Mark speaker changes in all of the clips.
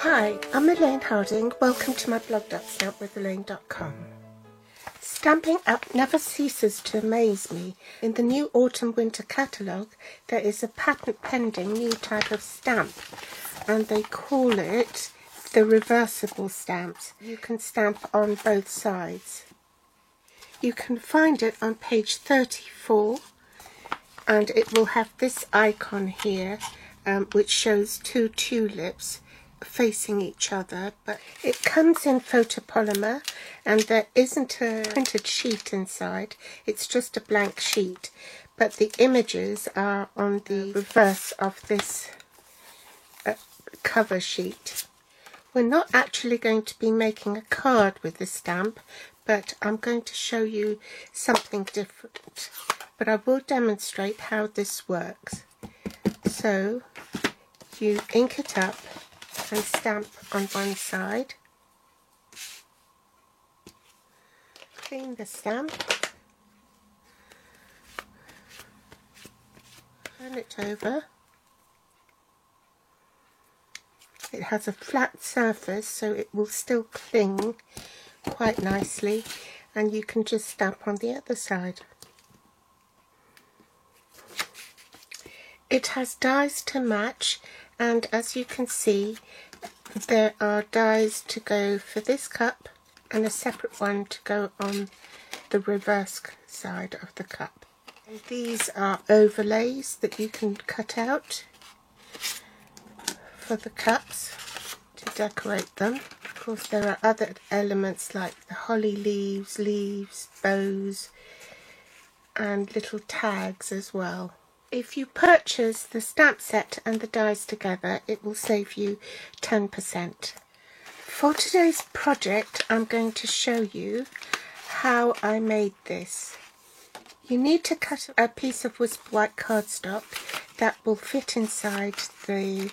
Speaker 1: Hi, I'm Elaine Harding. Welcome to my blog.stampwithelaine.com. Stamping Up never ceases to amaze me. In the new autumn-winter catalogue, there is a patent-pending new type of stamp, and they call it the reversible stamps. You can stamp on both sides. You can find it on page 34, and it will have this icon here, which shows two tulips facing each other, but it comes in photopolymer and there isn't a printed sheet inside. It's just a blank sheet, but the images are on the reverse of this cover sheet. We're not actually going to be making a card with the stamp, but I'm going to show you something different, but I will demonstrate how this works. So you ink it up and stamp on one side. Clean the stamp. Turn it over. It has a flat surface, so it will still cling quite nicely, and you can just stamp on the other side. It has dies to match, and as you can see, there are dies to go for this cup and a separate one to go on the reverse side of the cup. And these are overlays that you can cut out for the cups to decorate them. Of course, there are other elements like the holly leaves, bows, and little tags as well. If you purchase the stamp set and the dies together, it will save you 10%. For today's project, I'm going to show you how I made this. You need to cut a piece of Whisper White cardstock that will fit inside the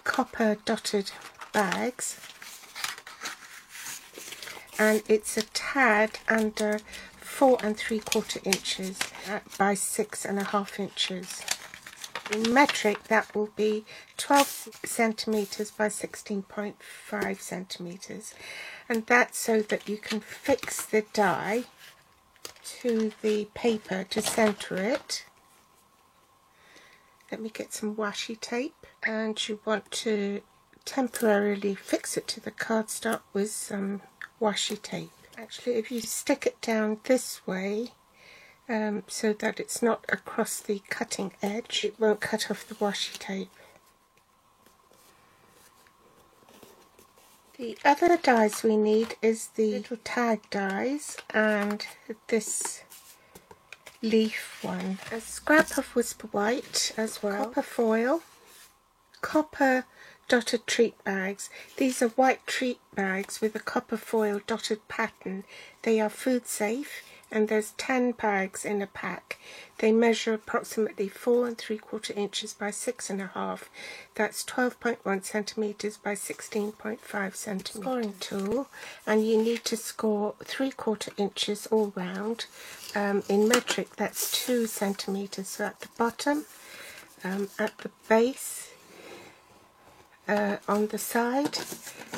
Speaker 1: copper dotted bags, and it's a tad under 4 3/4 inches by 6.5 inches. In metric, that will be 12 centimeters by 16.5 centimeters, and that's so that you can fix the die to the paper to center it. Let me get some washi tape, and you want to temporarily fix it to the cardstock with some washi tape. Actually, if you stick it down this way, so that it's not across the cutting edge, it won't cut off the washi tape. The other dies we need is the little tag dies and this leaf one. A scrap of Whisper White as well, copper foil, copper dotted treat bags. These are white treat bags with a copper foil dotted pattern. They are food safe, and there's 10 bags in a pack. They measure approximately 4 3/4 inches by 6.5. That's 12.1 centimeters by 16.5 centimeters. Scoring tool, and you need to score 3/4 inches all round. In metric, that's 2 centimeters. So at the bottom, at the base, on the side,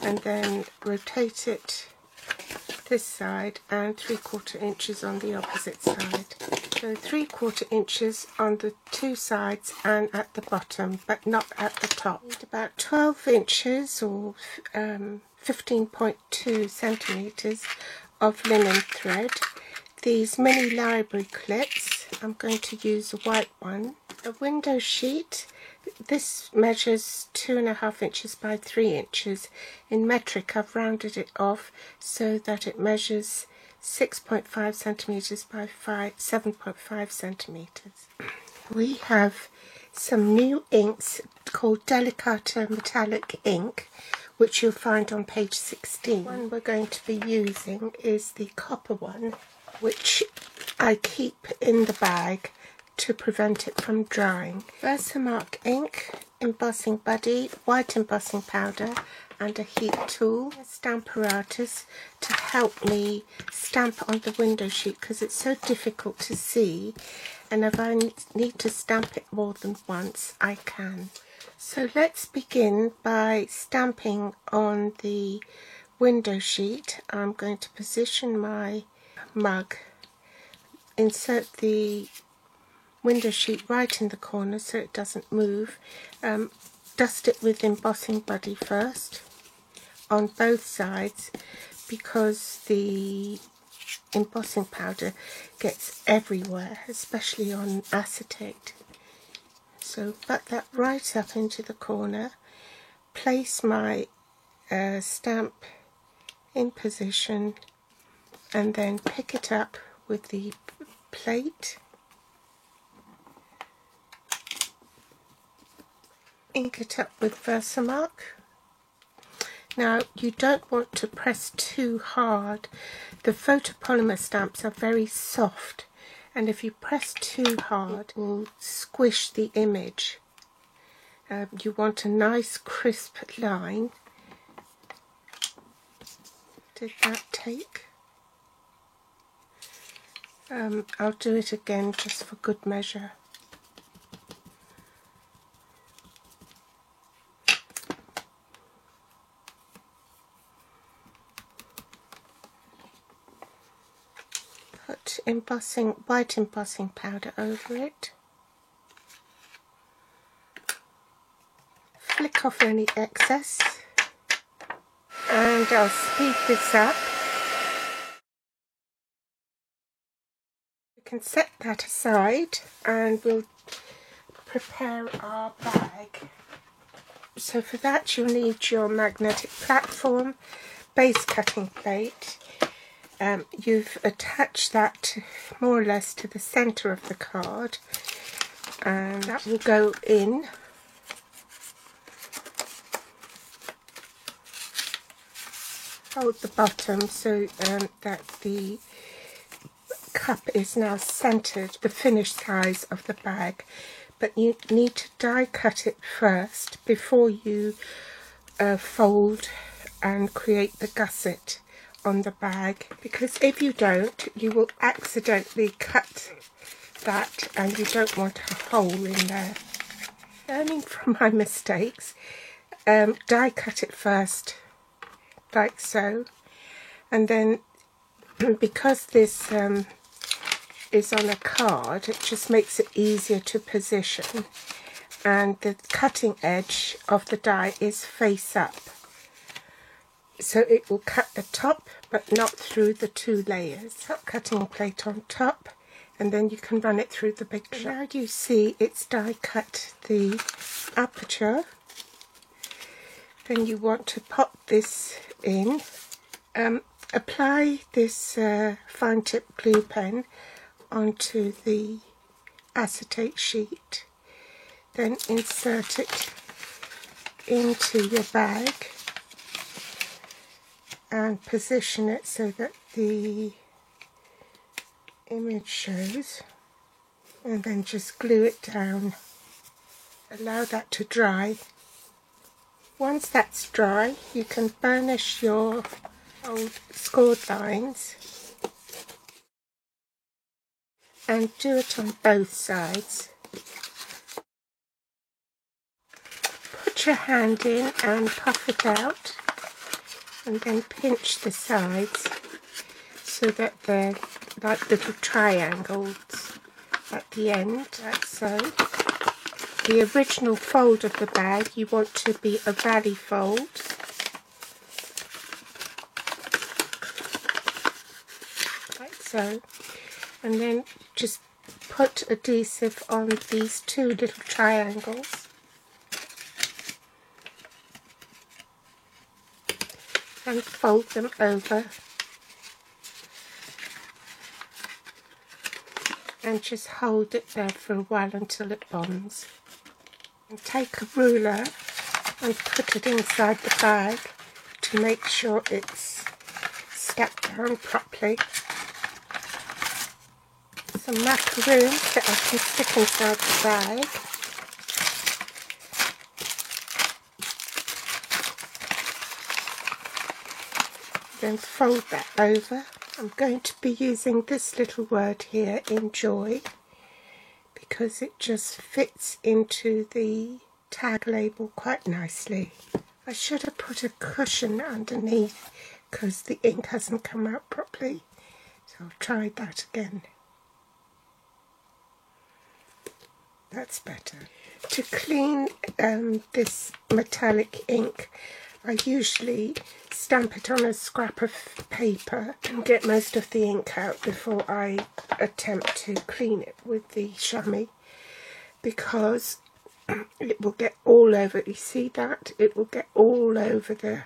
Speaker 1: and then rotate it this side, and 3/4 inches on the opposite side. So 3/4 inches on the two sides and at the bottom, but not at the top. About 12 inches or 15.2 centimeters of linen thread. These mini library clips, I'm going to use a white one. A window sheet. This measures 2.5 inches by 3 inches. In metric, I've rounded it off so that it measures 6.5 centimeters by 7.5 centimeters. We have some new inks called Delicata Metallic ink, which you'll find on page 16. The one we're going to be using is the copper one, which I keep in the bag to prevent it from drying. Versamark ink, embossing buddy, white embossing powder and a heat tool, a stamp apparatus to help me stamp on the window sheet because it's so difficult to see, and if I need to stamp it more than once I can. So let's begin by stamping on the window sheet. I'm going to position my mug, insert the window sheet right in the corner so it doesn't move. Dust it with embossing buddy first on both sides because the embossing powder gets everywhere, especially on acetate. So butt that right up into the corner, place my stamp in position and then pick it up with the plate, ink it up with Versamark. Now you don't want to press too hard. The photopolymer stamps are very soft, and if you press too hard it will squish the image. You want a nice crisp line. Did that take? I'll do it again just for good measure. Put white embossing powder over it. Flick off any excess, and I'll speed this up. We can set that aside and we'll prepare our bag. So for that you'll need your magnetic platform, base cutting plate. You've attached that more or less to the centre of the card, and that will go in. Hold the bottom so that the cup is now centred, the finished size of the bag, but you need to die cut it first before you fold and create the gusset on the bag, because if you don't you will accidentally cut that and you don't want a hole in there. Learning from my mistakes, die cut it first like so, and then because this is on a card it just makes it easier to position, and the cutting edge of the die is face up, so it will cut the top but not through the two layers. Top cutting plate on top, and then you can run it through the big shot. Now you see it's die cut the aperture. Then you want to pop this in. Apply this fine tip glue pen onto the acetate sheet, then insert it into your bag and position it so that the image shows, and then just glue it down. Allow that to dry. Once that's dry you can burnish your old scored lines and do it on both sides. Put your hand in and puff it out, and then pinch the sides so that they're like little triangles at the end, like so. The original fold of the bag you want to be a valley fold. Like so. And then just put adhesive on these two little triangles. And fold them over. And just hold it there for a while until it bonds. And take a ruler and put it inside the bag to make sure it's stuck down properly. Some macaroons that I can stick inside the bag. Then fold that over. I'm going to be using this little word here, enjoy, because it just fits into the tag label quite nicely. I should have put a cushion underneath because the ink hasn't come out properly, so I'll try that again. That's better. To clean this metallic ink, I usually stamp it on a scrap of paper and get most of the ink out before I attempt to clean it with the chamois, because it will get all over. You see that? It will get all over the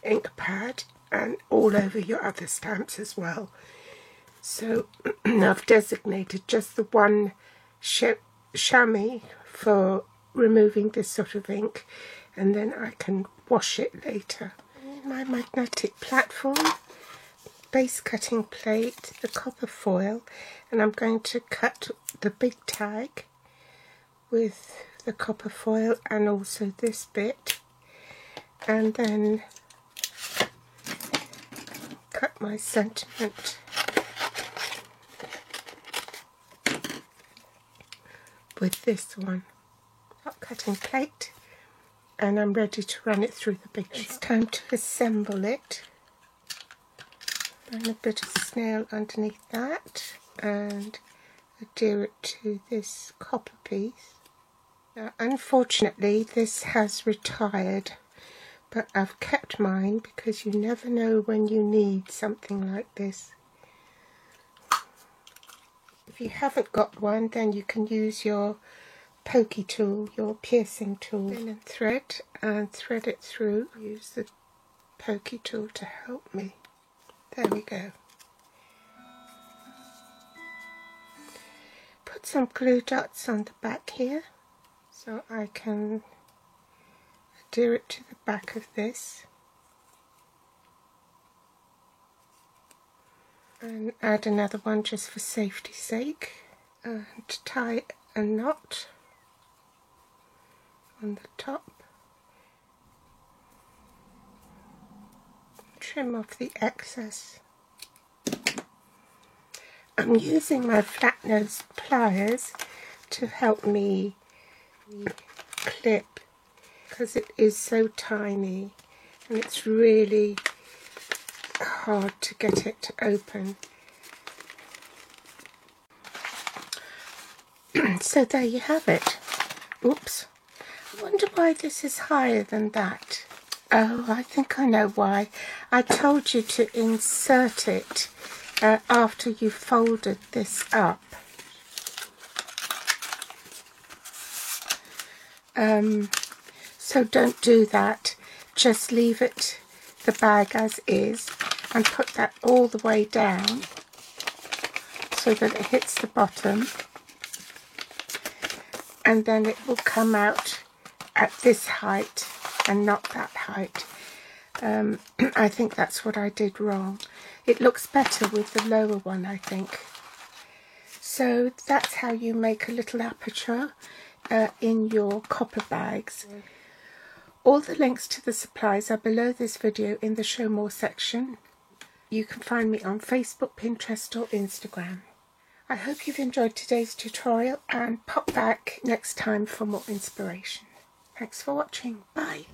Speaker 1: ink pad and all over your other stamps as well. So I've designated just the one chamois for removing this sort of ink, and then I can wash it later. My magnetic platform, base cutting plate, the copper foil, and I'm going to cut the big tag with the copper foil and also this bit, and then cut my sentiment with this one, hot cutting plate, and I'm ready to run it through the big shot. It's time to assemble it. Run a bit of snail underneath that and adhere it to this copper piece. Now, unfortunately this has retired, but I've kept mine because you never know when you need something like this. If you haven't got one, then you can use your pokey tool, your piercing tool, and thread it through. Use the pokey tool to help me. There we go. Put some glue dots on the back here so I can adhere it to the back of this. And add another one just for safety's sake, and tie a knot on the top. Trim off the excess. I'm using my flat nose pliers to help me clip because it is so tiny and it's really hard to get it to open. So there you have it. Oops. I wonder why this is higher than that. Oh, I think I know why. I told you to insert it after you folded this up. So don't do that. Just leave it, the bag as is, and put that all the way down so that it hits the bottom, and then it will come out at this height and not that height. I think that's what I did wrong. It looks better with the lower one, I think. So that's how you make a little aperture in your copper bags. All the links to the supplies are below this video in the Show More section. You can find me on Facebook, Pinterest or Instagram. I hope you've enjoyed today's tutorial and pop back next time for more inspiration. Thanks for watching. Bye.